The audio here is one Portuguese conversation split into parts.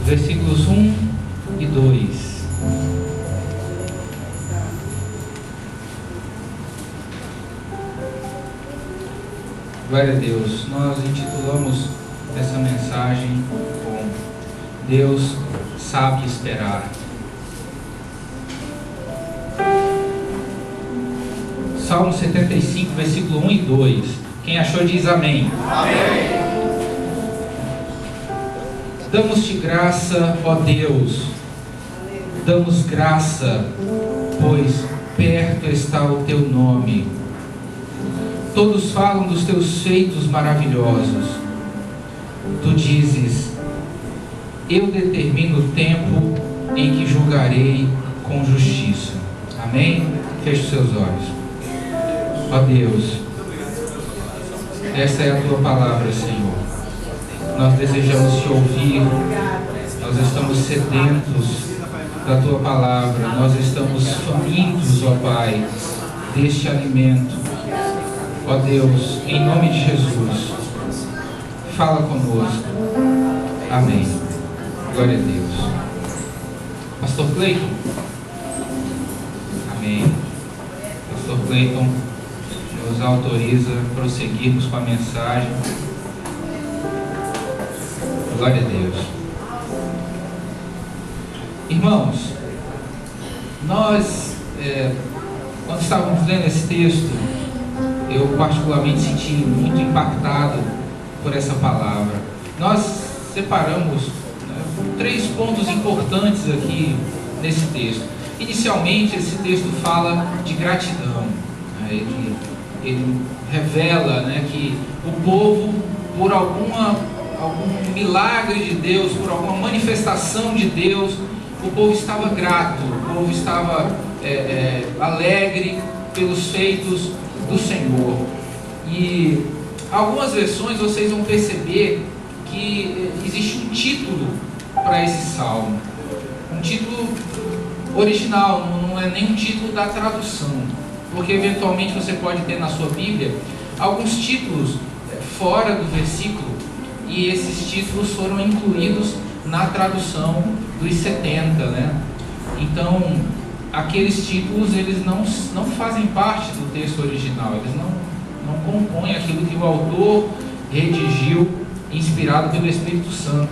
versículos 1 e 2. Glória a Deus. Nós intitulamos essa mensagem com Deus sabe esperar. Salmo 75, versículo 1 e 2. Quem achou diz amém. Amém. Damos-te graça, ó Deus. Damos graça, pois perto está o teu nome. Todos falam dos teus feitos maravilhosos. Tu dizes: eu determino o tempo em que julgarei com justiça. Amém? Feche os seus olhos. Ó Deus, essa é a tua palavra, Senhor. Nós desejamos te ouvir. Nós estamos sedentos da tua palavra. Nós estamos famintos, ó Pai, deste alimento. Ó Deus, em nome de Jesus, fala conosco. Amém. Glória a Deus. Pastor Cleiton. Amém. Pastor Cleiton nos autoriza a prosseguirmos com a mensagem. Glória a Deus. Irmãos, nós, quando estávamos lendo esse texto, eu particularmente senti muito impactado por essa palavra. Nós separamos 3 pontos importantes aqui nesse texto. Inicialmente, esse texto fala de gratidão. Ele revela que o povo, por algum milagre de Deus, por alguma manifestação de Deus, o povo estava grato, o povo estava alegre pelos feitos do Senhor. E algumas versões vocês vão perceber que existe um título para esse salmo, um título original, não é nem um título da tradução, porque eventualmente você pode ter na sua Bíblia alguns títulos fora do versículo, e esses títulos foram incluídos na tradução dos 70, Então, aqueles títulos, eles não fazem parte do texto original, eles não compõem aquilo que o autor redigiu, inspirado pelo Espírito Santo.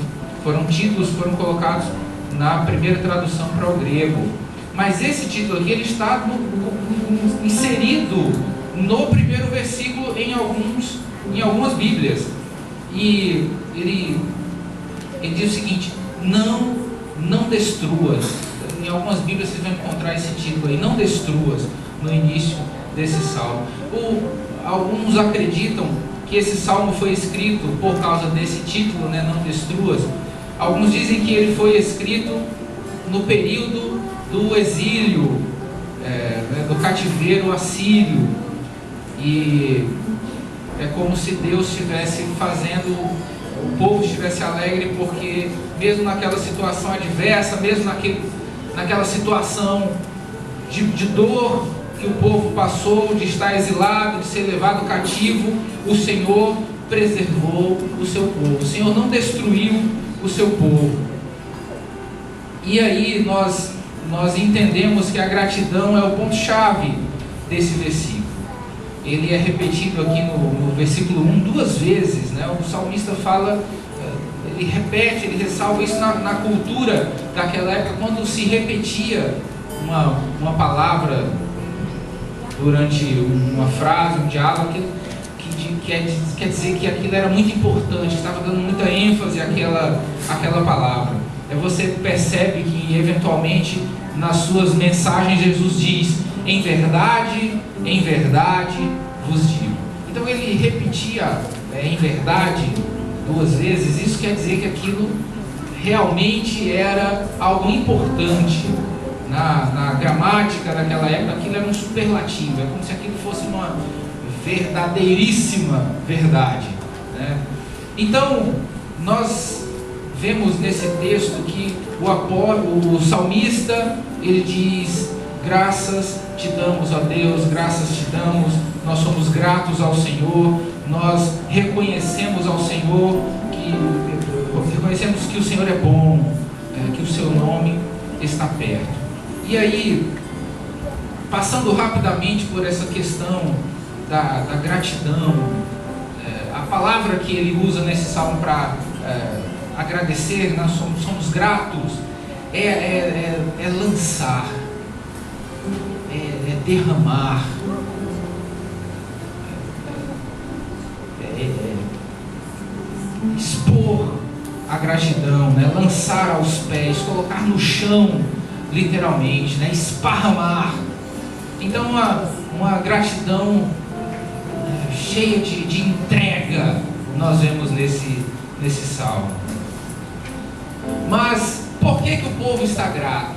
Títulos foram colocados na primeira tradução para o grego. Mas esse título aqui, ele está inserido no primeiro versículo em algumas Bíblias. E ele diz o seguinte: não destruas. Em algumas Bíblias vocês vão encontrar esse título aí, não destruas, no início desse salmo. Alguns acreditam que esse salmo foi escrito por causa desse título, não destruas. Alguns dizem que ele foi escrito no período do exílio, do cativeiro assírio, e é como se Deus estivesse fazendo o povo estivesse alegre, porque mesmo naquela situação adversa, mesmo naquela situação de dor que o povo passou, de estar exilado, de ser levado cativo, o Senhor preservou o seu povo. O Senhor não destruiu o seu povo. E aí nós entendemos que a gratidão é o ponto-chave desse versículo. Ele é repetido aqui no versículo 1 2 vezes, O salmista fala, ele repete, ele ressalva isso na cultura daquela época, quando se repetia uma palavra durante uma frase, um diálogo, que quer dizer que aquilo era muito importante, estava dando muita ênfase àquela palavra. Você percebe que eventualmente nas suas mensagens Jesus diz: em verdade vos digo. Então ele repetia em verdade 2 vezes. Isso quer dizer que aquilo realmente era algo importante. Na gramática daquela época, aquilo era um superlativo, é como se aquilo fosse uma verdadeiríssima verdade, Então nós vemos nesse texto que o salmista, ele diz: graças te damos, ó Deus, graças te damos, nós somos gratos ao Senhor, nós reconhecemos ao Senhor reconhecemos que o Senhor é bom, que o seu nome está perto. E aí, passando rapidamente por essa questão da gratidão, a palavra que ele usa nesse salmo para agradecer, nós somos gratos, é lançar, é derramar, expor a gratidão, né? Lançar aos pés, colocar no chão, literalmente, né? Esparramar. Então uma gratidão cheia de entrega nós vemos nesse salmo. Mas por que o povo está grato?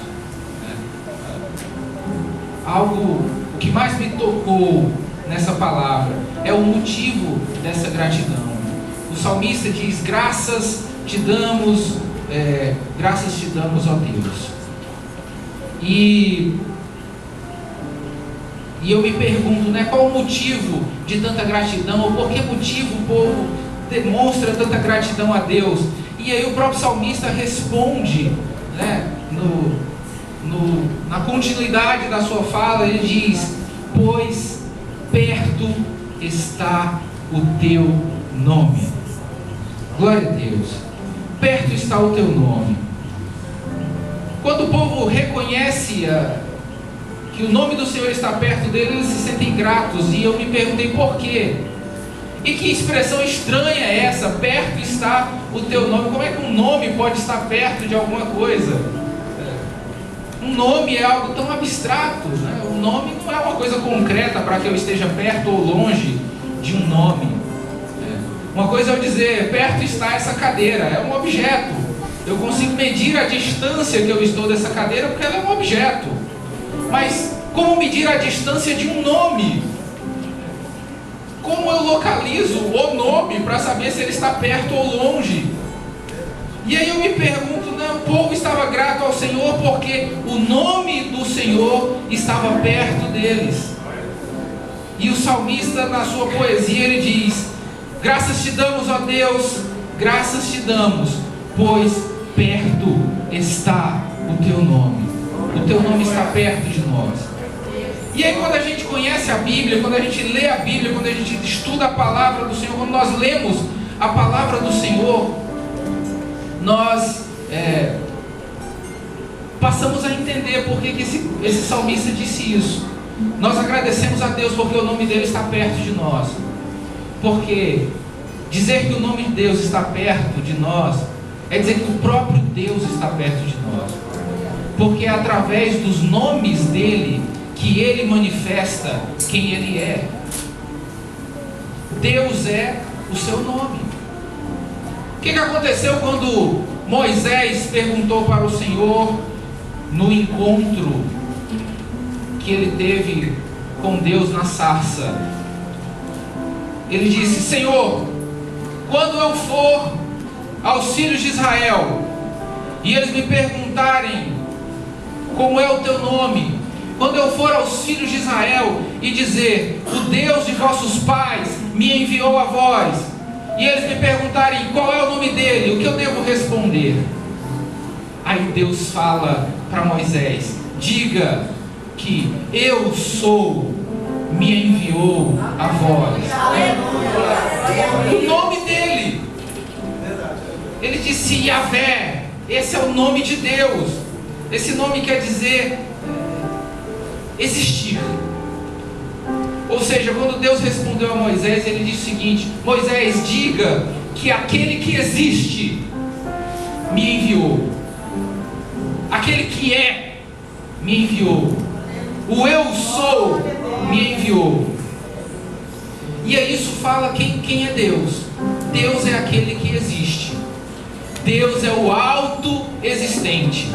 O que mais me tocou nessa palavra é o motivo dessa gratidão. O salmista diz: graças te damos, ó Deus. E eu me pergunto, né, qual o motivo de tanta gratidão, ou por que motivo o povo demonstra tanta gratidão a Deus? E aí o próprio salmista responde, né, na continuidade da sua fala, ele diz: pois perto está o teu nome. Glória a Deus. Perto está o teu nome. Quando o povo reconhece que o nome do Senhor está perto dele, eles se sentem gratos. E eu me perguntei por quê. E que expressão estranha é essa? Perto está o teu nome. Como é que um nome pode estar perto de alguma coisa? Um nome é algo tão abstrato, né? O nome não é uma coisa concreta para que eu esteja perto ou longe de um nome. Uma coisa é eu dizer: perto está essa cadeira, é um objeto. Eu consigo medir a distância que eu estou dessa cadeira porque ela é um objeto. Mas como medir a distância de um nome? Como eu localizo o nome para saber se ele está perto ou longe? E aí eu me pergunto, né, o povo estava grato ao Senhor porque o nome do Senhor estava perto deles. E o salmista, na sua poesia, ele diz: graças te damos, ó Deus, graças te damos, pois perto está o teu nome. O teu nome está perto de nós. E aí, quando a gente conhece a Bíblia, quando a gente lê a Bíblia, quando a gente estuda a palavra do Senhor, quando nós lemos a palavra do Senhor, nós passamos a entender por que esse salmista disse isso. Nós agradecemos a Deus porque o nome dele está perto de nós. Porque dizer que o nome de Deus está perto de nós é dizer que o próprio Deus está perto de nós. Porque é através dos nomes dele que ele manifesta quem ele é. Deus é o seu nome. O que aconteceu quando Moisés perguntou para o Senhor no encontro que ele teve com Deus na sarça? Ele disse: Senhor, quando eu for aos filhos de Israel e eles me perguntarem como é o teu nome, quando eu for aos filhos de Israel e dizer: o Deus de vossos pais me enviou a vós, e eles me perguntarem qual é o nome dele, o que eu devo responder? Aí Deus fala para Moisés: diga que eu sou, me enviou a vós. O nome dele. Ele disse Yahvé. Esse é o nome de Deus. Esse nome quer dizer existir. Ou seja, quando Deus respondeu a Moisés, ele disse o seguinte: Moisés, diga que aquele que existe me enviou. Aquele que é me enviou. O eu sou me enviou. E aí isso fala quem é Deus. Deus é aquele que existe. Deus é o auto-existente.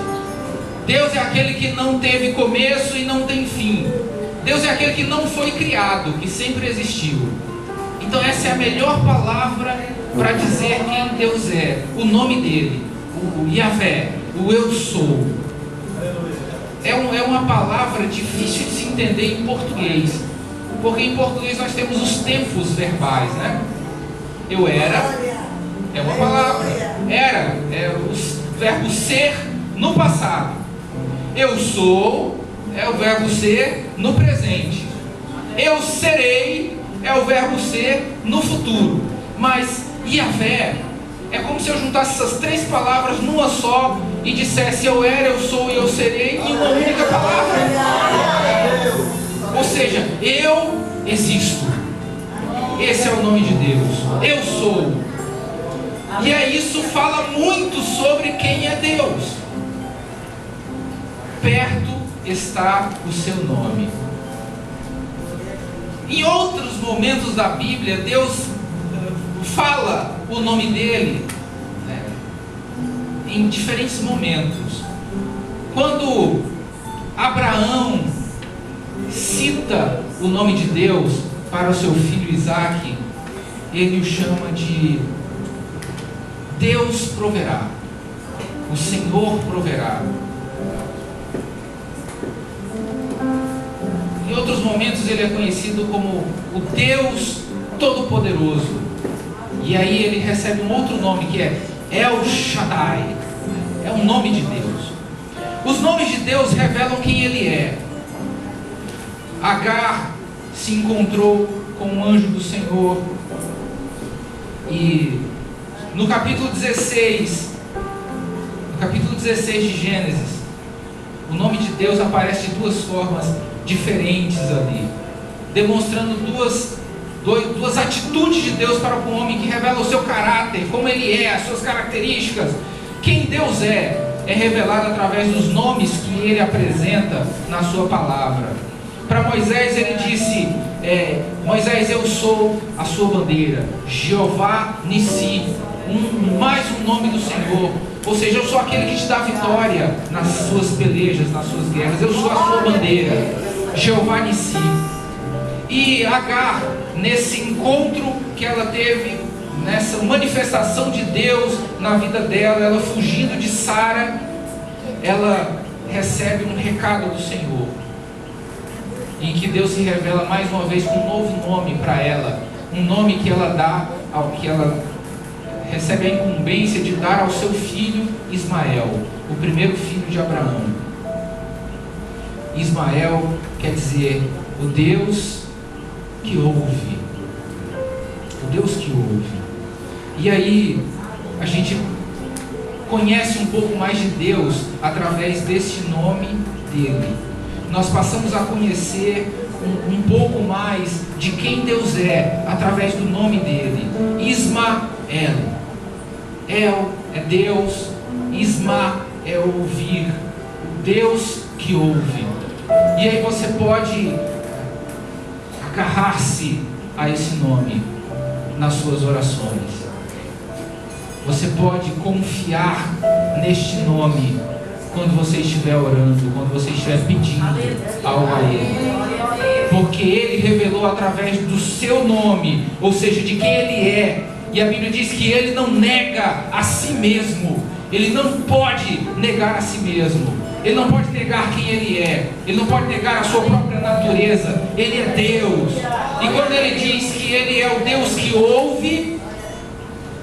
Deus é aquele que não teve começo e não tem fim. Deus é aquele que não foi criado, que sempre existiu. Então essa é a melhor palavra para dizer quem Deus é. O nome dele, o Yahvé, o eu sou. É uma palavra difícil de se entender em português, porque em português nós temos os tempos verbais, né? Eu era, é uma palavra. Era, é o verbo ser no passado. Eu sou é o verbo ser no presente. Eu serei é o verbo ser no futuro. Mas Yahvé é como se eu juntasse essas três palavras numa só e dissesse eu era, eu sou e eu serei em uma única palavra. Ou seja, eu existo. Esse é o nome de Deus. Eu sou. E aí isso fala muito sobre quem é Deus. Perto está o seu nome. Em outros momentos da Bíblia, Deus fala o nome dele, né, em diferentes momentos. Quando Abraão cita o nome de Deus para o seu filho Isaque, ele o chama de Deus proverá, o Senhor proverá. Em outros momentos ele é conhecido como o Deus Todo-Poderoso. E aí ele recebe um outro nome que é El Shaddai. É um nome de Deus. Os nomes de Deus revelam quem ele é. Agar se encontrou com o anjo do Senhor. E no capítulo 16 de Gênesis, o nome de Deus aparece de duas formas diferentes ali, demonstrando duas atitudes de Deus para com o homem, que revela o seu caráter, como ele é, as suas características. Quem Deus é revelado através dos nomes que ele apresenta na sua palavra. Para Moisés ele disse, Moisés, eu sou a sua bandeira, Jeová Nissi, mais um nome do Senhor. Ou seja, eu sou aquele que te dá vitória nas suas pelejas, nas suas guerras. Eu sou a sua bandeira, Jeová Nissi. E Agar, nesse encontro que ela teve, nessa manifestação de Deus na vida dela, ela fugindo de Sara, ela recebe um recado do Senhor, em que Deus se revela mais uma vez com um novo nome para ela, um nome que ela dá ao que ela recebe a incumbência de dar ao seu filho Ismael, o primeiro filho de Abraão. Ismael quer dizer o Deus que ouve. O Deus que ouve. E aí a gente conhece um pouco mais de Deus através deste nome dele. Nós passamos a conhecer um pouco mais de quem Deus é através do nome dele. Ismael. El é Deus, Isma é ouvir, Deus que ouve. E aí você pode agarrar-se a esse nome nas suas orações. Você pode confiar neste nome quando você estiver orando, quando você estiver pedindo algo a Ele. Porque Ele revelou através do seu nome, ou seja, de quem Ele é. E a Bíblia diz que Ele não nega a si mesmo. Ele não pode negar a si mesmo. Ele não pode negar quem Ele é. Ele não pode negar a sua própria natureza. Ele é Deus. E quando Ele diz que Ele é o Deus que ouve,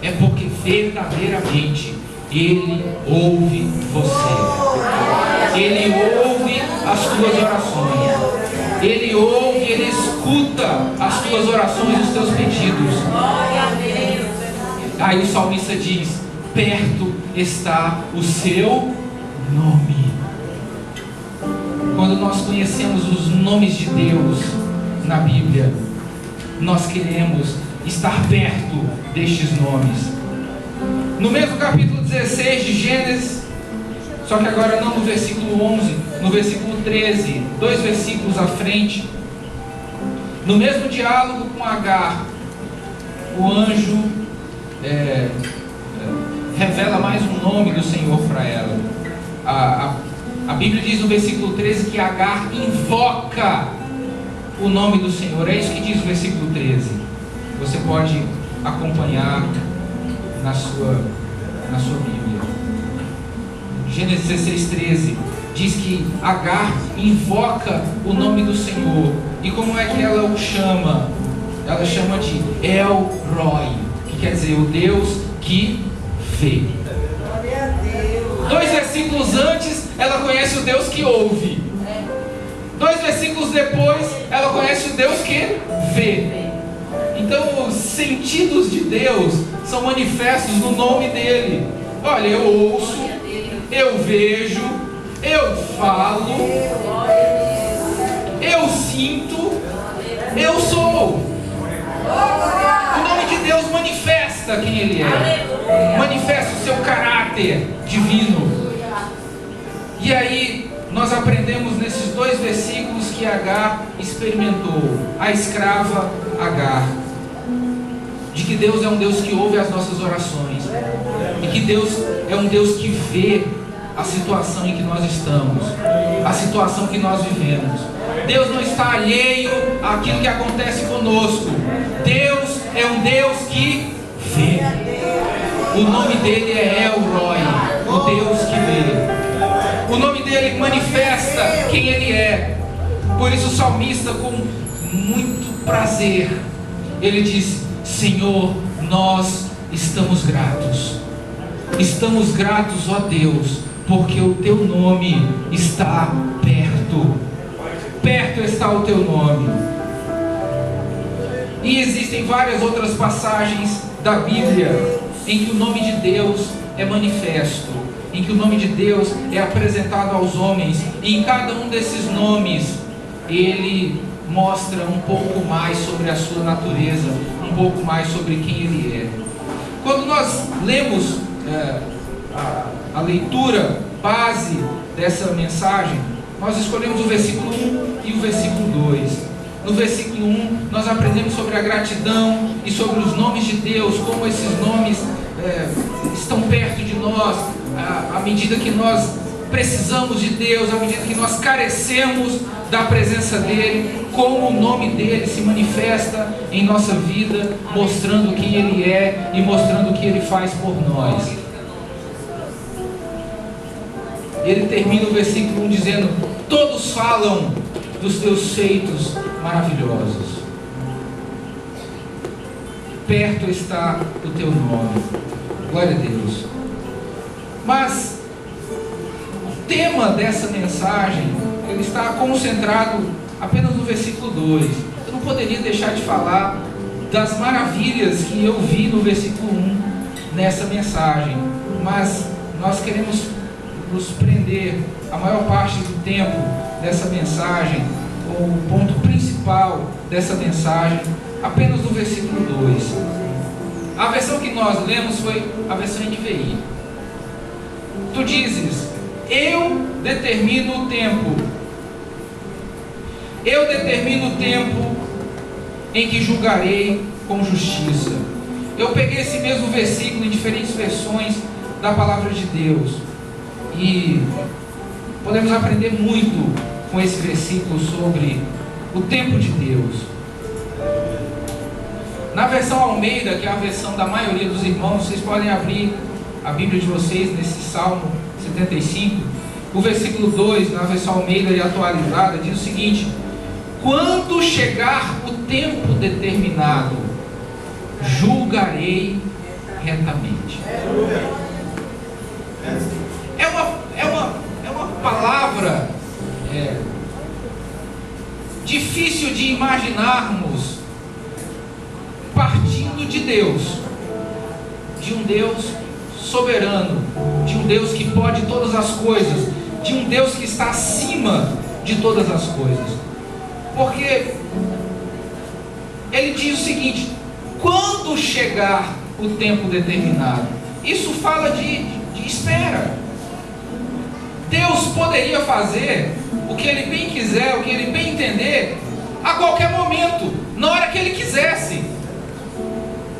é porque verdadeiramente Ele ouve você. Ele ouve as tuas orações. Ele ouve, Ele escuta as tuas orações, os teus pedidos. Aí o salmista diz: perto está o seu nome. Quando nós conhecemos os nomes de Deus na Bíblia, nós queremos estar perto destes nomes. No mesmo capítulo 16 de Gênesis, só que agora não no versículo 11, no versículo 13, 2 versículos à frente, no mesmo diálogo com Agar, o anjo revela mais um nome do Senhor para ela. A Bíblia diz no versículo 13 que Agar invoca o nome do Senhor. É isso que diz o versículo 13. Você pode acompanhar na sua Bíblia. Gênesis 16:13 diz que Agar invoca o nome do Senhor. E como é que ela o chama? Ela chama de El Roi, que quer dizer o Deus que vê. 2 versículos versículos antes, ela conhece o Deus que ouve. 2 versículos depois, ela conhece o Deus que vê. Então, os sentidos de Deus são manifestos no nome dele. Olha, eu ouço, eu vejo, eu falo, eu sinto, eu sou. O nome de Deus manifesta quem ele é, manifesta o seu caráter divino. E aí nós aprendemos nesses 2 versículos que Agar experimentou, a escrava Agar, de que Deus é um Deus que ouve as nossas orações, e que Deus é um Deus que vê a situação em que nós estamos, a situação que nós vivemos. Deus não está alheio àquilo que acontece conosco. Deus é um Deus que vê. O nome dele é El Roi, o Deus que vê. O nome dele manifesta quem ele é. Por isso o salmista, com muito prazer, ele diz: Senhor, nós estamos gratos. Estamos gratos, ó Deus, porque o teu nome está perto. Perto está o teu nome. E existem várias outras passagens da Bíblia em que o nome de Deus é manifesto, em que o nome de Deus é apresentado aos homens, e em cada um desses nomes ele mostra um pouco mais sobre a sua natureza, um pouco mais sobre quem ele é. Quando nós lemos a leitura base dessa mensagem, nós escolhemos o versículo 1 e o versículo 2. No versículo 1, nós aprendemos sobre a gratidão e sobre os nomes de Deus, como esses nomes estão perto de nós, à medida que nós precisamos de Deus, à medida que nós carecemos da presença dEle, como o nome dEle se manifesta em nossa vida, mostrando quem Ele é e mostrando o que Ele faz por nós. Ele termina o versículo 1 dizendo: todos falam dos teus feitos maravilhosos. Perto está o teu nome. Glória a Deus. Mas o tema dessa mensagem, ele está concentrado apenas no versículo 2. Eu não poderia deixar de falar das maravilhas que eu vi no versículo 1 nessa mensagem. Mas nós queremos nos prender a maior parte do tempo dessa mensagem, o ponto principal dessa mensagem, apenas no versículo 2. A versão que nós lemos foi a versão NVI. Tu dizes: eu determino o tempo. Eu determino o tempo em que julgarei com justiça. Eu peguei esse mesmo versículo em diferentes versões da palavra de Deus, e podemos aprender muito com esse versículo sobre o tempo de Deus. Na versão Almeida, que é a versão da maioria dos irmãos, vocês podem abrir a Bíblia de vocês nesse Salmo 75. O versículo 2, na versão Almeida e atualizada, diz o seguinte: quando chegar o tempo determinado, julgarei retamente. É uma palavra difícil de imaginarmos partindo de Deus, de um Deus soberano, de um Deus que pode todas as coisas, de um Deus que está acima de todas as coisas. Porque ele diz o seguinte: quando chegar o tempo determinado. Isso fala de espera. Deus poderia fazer o que Ele bem quiser, o que Ele bem entender, a qualquer momento, na hora que Ele quisesse.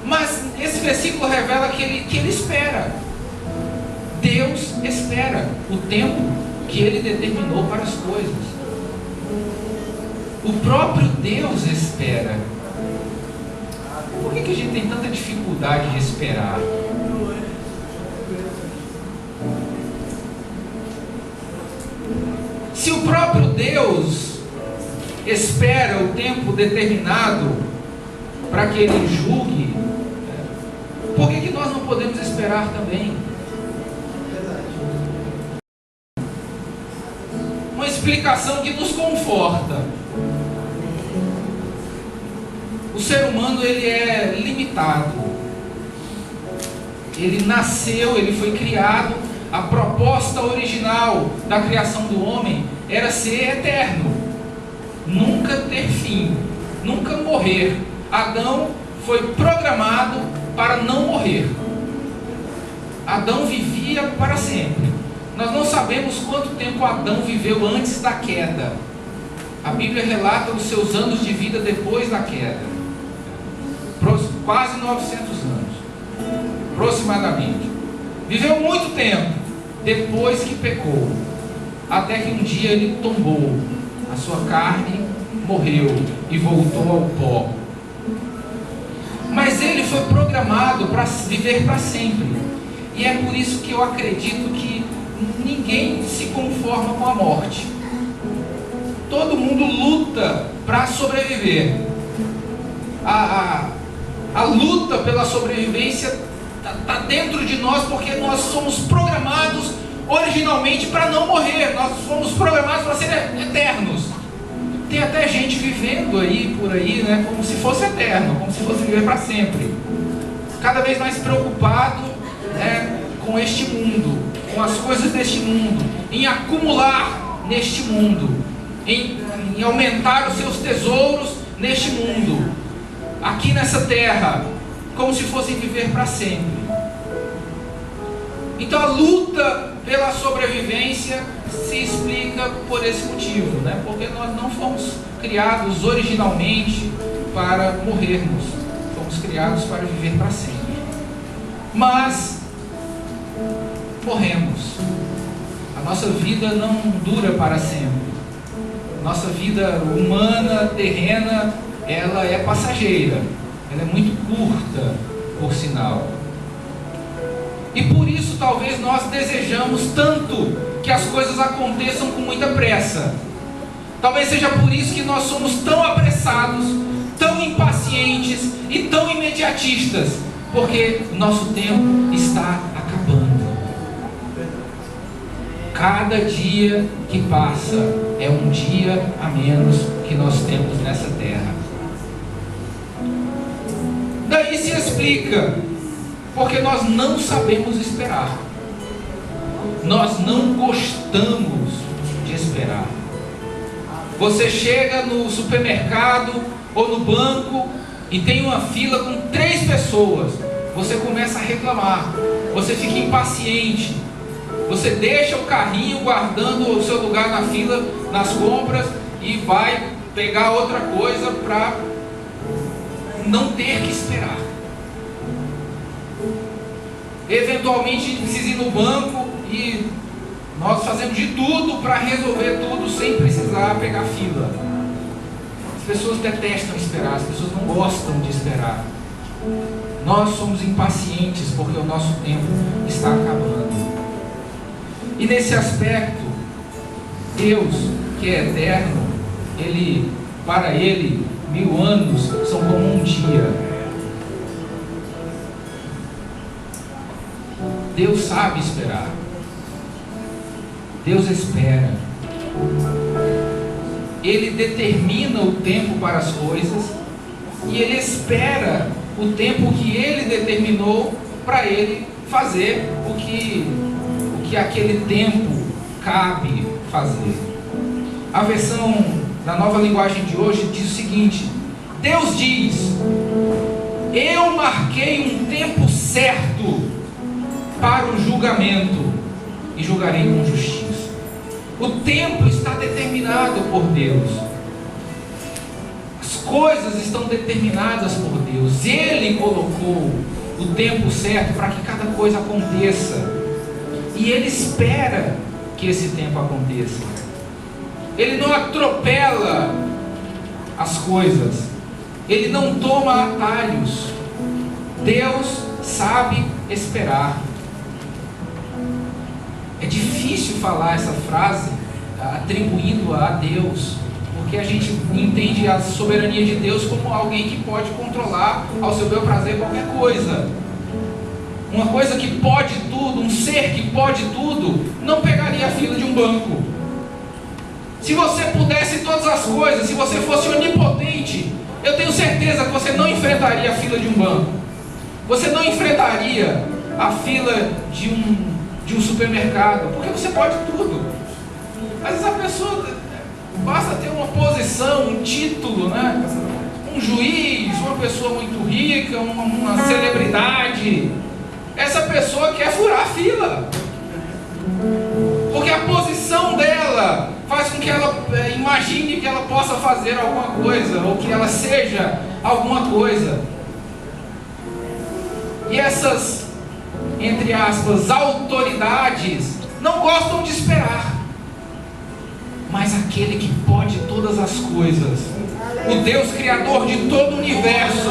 Mas esse versículo revela que Ele espera. Deus espera o tempo que Ele determinou para as coisas. O próprio Deus espera. Por que a gente tem tanta dificuldade de esperar? Se o próprio Deus espera o tempo determinado para que Ele julgue, por que nós não podemos esperar também? explicação que nos conforta. O ser humano, ele é limitado. Ele nasceu, ele foi criado. A proposta original da criação do homem era ser eterno, nunca ter fim, nunca morrer. Adão foi programado para não morrer. Adão vivia para sempre. Nós não sabemos quanto tempo Adão viveu antes da queda. A Bíblia relata os seus anos de vida depois da queda. Quase 900 anos, aproximadamente. Viveu muito tempo depois que pecou, até que um dia ele tombou, a sua carne morreu e voltou ao pó. Mas ele foi programado para viver para sempre. E é por isso que eu acredito que ninguém se conforma com a morte. Todo mundo luta para sobreviver. A luta pela sobrevivência está dentro de nós, porque nós somos programados originalmente para não morrer. Nós fomos programados para ser eternos. Tem até gente vivendo aí, por aí, né, como se fosse eterno, como se fosse viver para sempre. Cada vez mais preocupado, né, com este mundo, com as coisas deste mundo, em acumular neste mundo, em aumentar os seus tesouros neste mundo, aqui nessa terra, como se fosse viver para sempre. Então a luta pela sobrevivência se explica por esse motivo, né? Porque nós não fomos criados originalmente para morrermos, fomos criados para viver para sempre. Mas morremos. A nossa vida não dura para sempre. Nossa vida humana, terrena, ela é passageira. Ela é muito curta, por sinal. E por isso talvez nós desejamos tanto que as coisas aconteçam com muita pressa. Talvez seja por isso que nós somos tão apressados, tão impacientes e tão imediatistas, porque o nosso tempo está acabando. Cada dia que passa é um dia a menos que nós temos nessa terra. Daí se explica porque nós não sabemos esperar. Nós não gostamos de esperar. Você chega no supermercado ou no banco e tem uma fila com 3 pessoas. Você começa a reclamar. Você fica impaciente. Você deixa o carrinho guardando o seu lugar na fila, nas compras, e vai pegar outra coisa para não ter que esperar. Eventualmente precisa ir no banco e nós fazemos de tudo para resolver tudo sem precisar pegar fila. As pessoas detestam esperar, as pessoas não gostam de esperar. Nós somos impacientes porque o nosso tempo está acabando. E nesse aspecto, Deus, que é eterno, para Ele, 1000 anos são como um dia. Deus sabe esperar. Deus espera. Ele determina o tempo para as coisas e Ele espera o tempo que Ele determinou para Ele fazer o que aquele tempo cabe fazer. A versão da Nova Linguagem de hoje diz o seguinte: Deus diz: eu marquei um tempo certo para o julgamento e julgarei com justiça. O tempo está determinado por Deus. As coisas estão determinadas por Deus. Ele colocou o tempo certo para que cada coisa aconteça. E Ele espera que esse tempo aconteça. Ele não atropela as coisas. Ele não toma atalhos. Deus sabe esperar. É difícil falar essa frase atribuindo a Deus, porque a gente entende a soberania de Deus como alguém que pode controlar ao seu bel prazer qualquer coisa. Uma coisa que pode tudo, um ser que pode tudo, não pegaria a fila de um banco. Se você pudesse todas as coisas, se você fosse onipotente, eu tenho certeza que você não enfrentaria a fila de um banco. Você não enfrentaria a fila de um supermercado, porque você pode tudo. Às vezes a pessoa basta ter uma posição, um título, né? Um juiz, uma pessoa muito rica, uma celebridade. Essa pessoa quer furar a fila, porque a posição dela faz com que ela imagine que ela possa fazer alguma coisa, ou que ela seja alguma coisa. E essas, entre aspas, autoridades não gostam de esperar. Mas aquele que pode todas as coisas, o Deus Criador de todo o universo,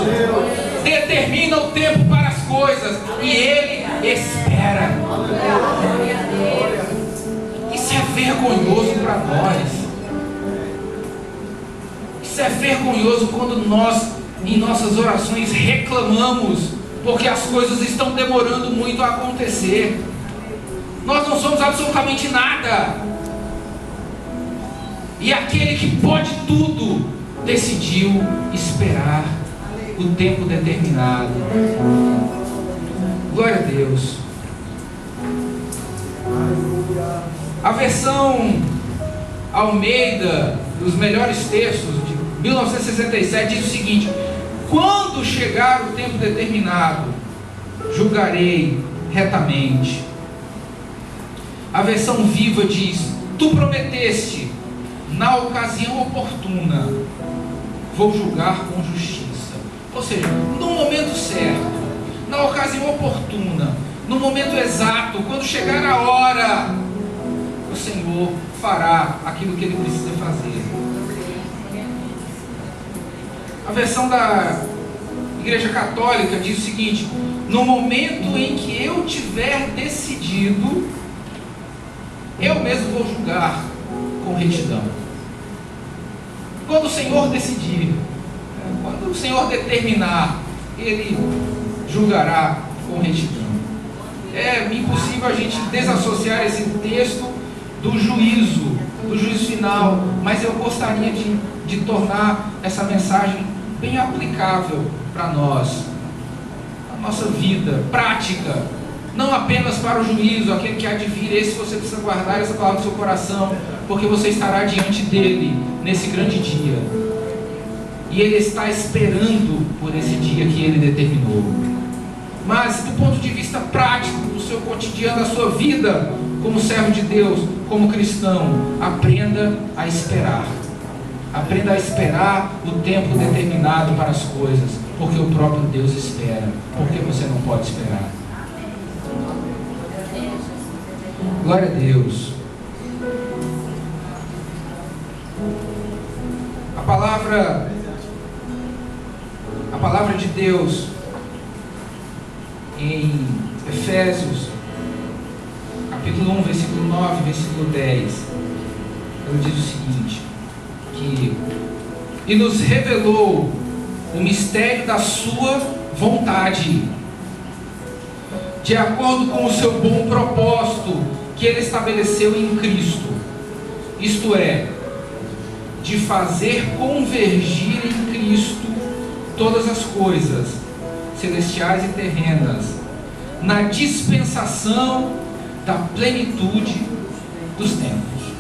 determina o tempo para as coisas e Ele espera. Isso é vergonhoso para nós. Isso é vergonhoso quando nós, em nossas orações, reclamamos porque as coisas estão demorando muito a acontecer. Nós não somos absolutamente nada. E aquele que pode tudo decidiu esperar o tempo determinado. Glória a Deus. A versão Almeida, dos melhores textos, de 1967, diz o seguinte: quando chegar o tempo determinado, julgarei retamente. A versão Viva diz: tu prometeste, na ocasião oportuna, vou julgar com justiça. Ou seja, no momento certo, na ocasião oportuna, no momento exato, quando chegar a hora, o Senhor fará aquilo que Ele precisa fazer. A versão da Igreja Católica diz o seguinte: no momento em que eu tiver decidido, eu mesmo vou julgar com retidão. Quando o Senhor decidir, quando o Senhor determinar, Ele julgará com retidão. É impossível a gente desassociar esse texto do juízo final, mas eu gostaria de tornar essa mensagem bem aplicável para nós, a nossa vida prática, não apenas para o juízo, aquele que há de vir. Esse você precisa guardar essa palavra no seu coração, porque você estará diante dele nesse grande dia, e ele está esperando por esse dia que ele determinou. Mas do ponto de vista prático, do seu cotidiano, da sua vida como servo de Deus, como cristão, aprenda a esperar. Aprenda a esperar o tempo determinado para as coisas, porque o próprio Deus espera. Por que você não pode esperar? Glória a Deus. A palavra de Deus em Efésios, capítulo 1, versículo 9, versículo 10, ele diz o seguinte: e nos revelou o mistério da sua vontade, de acordo com o seu bom propósito que ele estabeleceu em Cristo, isto é, de fazer convergir em Cristo todas as coisas, celestiais e terrenas, na dispensação da plenitude dos tempos.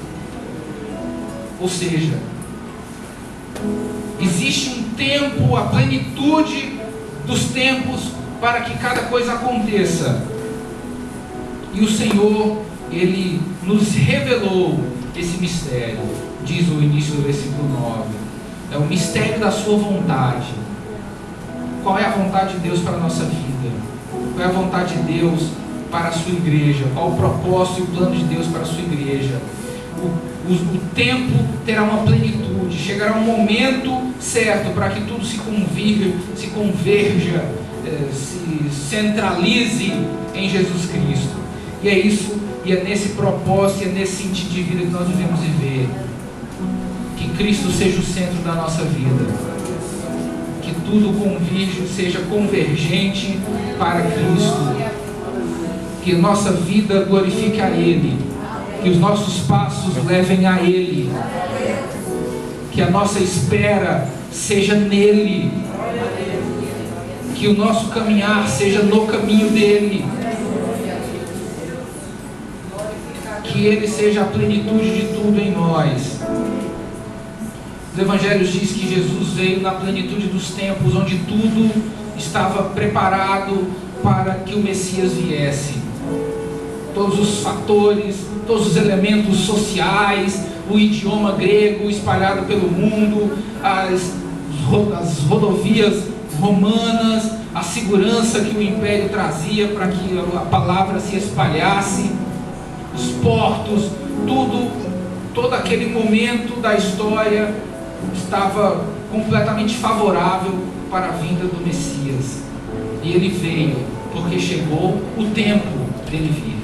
Ou seja, existe um tempo, a plenitude dos tempos para que cada coisa aconteça. E o Senhor, Ele nos revelou esse mistério. Diz o início do versículo 9. É o mistério da sua vontade. Qual é a vontade de Deus para a nossa vida? Qual é a vontade de Deus para a sua igreja? Qual o propósito e o plano de Deus para a sua igreja? O tempo terá uma plenitude. Chegará um momento certo para que tudo se converja, se centralize em Jesus Cristo. E é isso, e é nesse propósito, e é nesse sentido de vida que nós devemos viver. Que Cristo seja o centro da nossa vida, que tudo seja convergente para Cristo, que nossa vida glorifique a Ele, Que os nossos passos levem a Ele. Que a nossa espera seja nele. Que o nosso caminhar seja no caminho dele. Que Ele seja a plenitude de tudo em nós. Os Evangelhos diz que Jesus veio na plenitude dos tempos, onde tudo estava preparado para que o Messias viesse. Todos os fatores, todos os elementos sociais, o idioma grego espalhado pelo mundo, as rodovias romanas, a segurança que o império trazia para que a palavra se espalhasse, os portos, todo aquele momento da história estava completamente favorável para a vinda do Messias. E ele veio, porque chegou o tempo dele vir.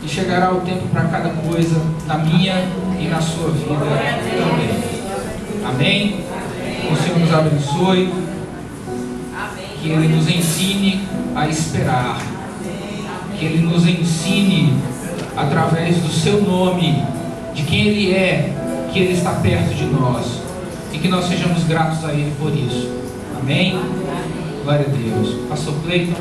E chegará o tempo para cada coisa, na minha e na sua vida também. Amém? Que o Senhor nos abençoe. Que Ele nos ensine a esperar. Que Ele nos ensine, através do seu nome, de quem Ele é, que Ele está perto de nós. E que nós sejamos gratos a Ele por isso. Amém? Glória a Deus. Pastor Cleiton.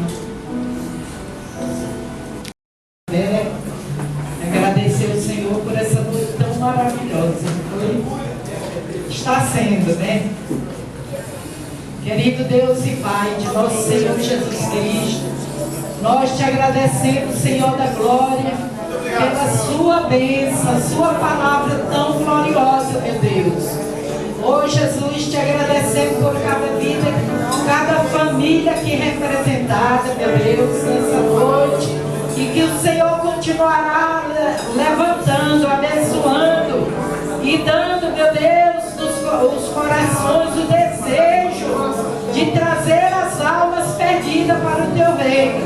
Agradecer ao Senhor por essa noite tão maravilhosa. Está sendo, né? Querido Deus e Pai de nosso Senhor Jesus Cristo, nós te agradecemos, Senhor da glória, pela sua bênção, sua palavra tão gloriosa, meu Deus. Oh Jesus, te agradecemos por cada vida, cada família aqui representada, meu Deus, nessa noite. E que o Senhor continuará levantando, abençoando e dando, meu Deus, os corações o desejo de trazer as almas perdidas para o teu reino.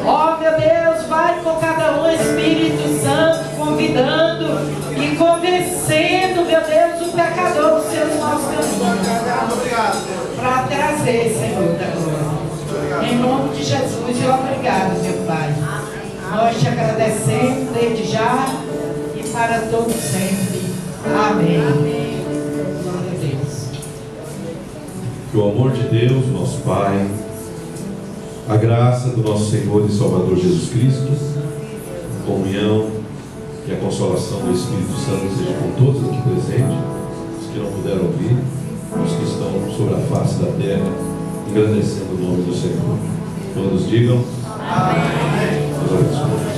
Oh meu Deus, vai com cada um, Espírito Santo, convidando e convencendo, meu Deus, o pecador dos seus maus caminhos, para trazer, Senhor da glória. Em nome de Jesus, e obrigado, meu Pai. Nós te agradecemos desde já e para todos sempre. Amém. Glória a Deus. Que o amor de Deus, nosso Pai, a graça do nosso Senhor e Salvador Jesus Cristo, a comunhão e a consolação do Espírito Santo seja com todos aqui presentes, os que não puderam ouvir, os que estão sobre a face da terra, engrandecendo o nome do Senhor. Todos digam amém. Deus abençoe.